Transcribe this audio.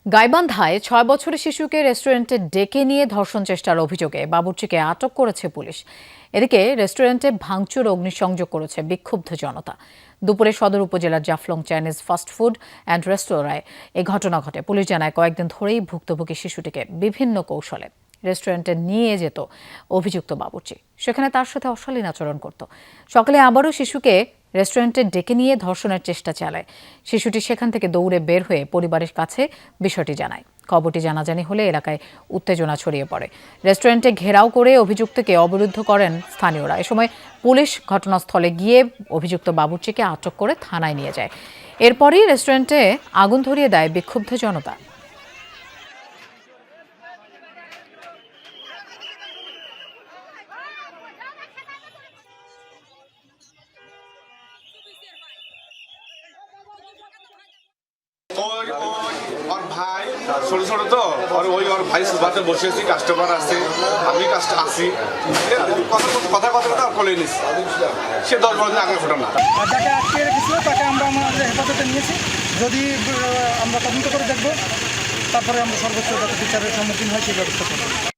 গাইবান্ধায় ৬ বছরের শিশুকে রেস্টুরেন্টে ডেকে নিয়ে ধর্ষণ চেষ্টার অভিযোগে বাবুর্চিকে আটক করেছে পুলিশ। এদিকে রেস্টুরেন্টে ভাঙচুর অগ্নিসংযোগ করেছে বিক্ষুব্ধ জনতা। দুপুরে সদর উপজেলার জাফলং চাইনিজ ফাস্টফুড অ্যান্ড রেস্তোরাঁয় এই ঘটনা ঘটে। পুলিশ জানায়, কয়েকদিন ধরেই ভুক্তভোগী শিশুটিকে বিভিন্ন কৌশলে রেস্টুরেন্টে নিয়ে যেত অভিযুক্ত বাবুর্চি। সেখানে তার সাথে অশালীন আচরণ করত। সকালে আবারও শিশুকে রেস্টুরেন্টে ডেকে নিয়ে ধর্ষণের চেষ্টা চালায়। শিশুটি সেখান থেকে দৌড়ে বের হয়ে পরিবারের কাছে বিষয়টি জানায়। খবরটি জানাজানি হলে এলাকায় উত্তেজনা ছড়িয়ে পড়ে। রেস্টুরেন্টে ঘেরাও করে অভিযুক্তকে অবরুদ্ধ করেন স্থানীয়রা। এ সময় পুলিশ ঘটনাস্থলে গিয়ে অভিযুক্ত বাবুর্চিকে আটক করে থানায় নিয়ে যায়। এরপরই রেস্টুরেন্টে আগুন ধরিয়ে দেয় বিক্ষুব্ধ জনতা। ওর ভাই ছোট ছোট তো ওর ভাই সুবাতে বসে আছি, কাস্টমার আছে, আমি আসি, কথা কথা কলে নিস। সে 10-12 দিন আগে ঘটনা। যাকে আটকে রেখেছিল তাকে আমরা আমাদের হেফাজতে নিয়েছি। যদি আমরা তদন্ত করে দেখব, তারপরে আমরা সর্বোচ্চ যাতে বিচারের সম্মুখীন হয় সেই ব্যবস্থা করব।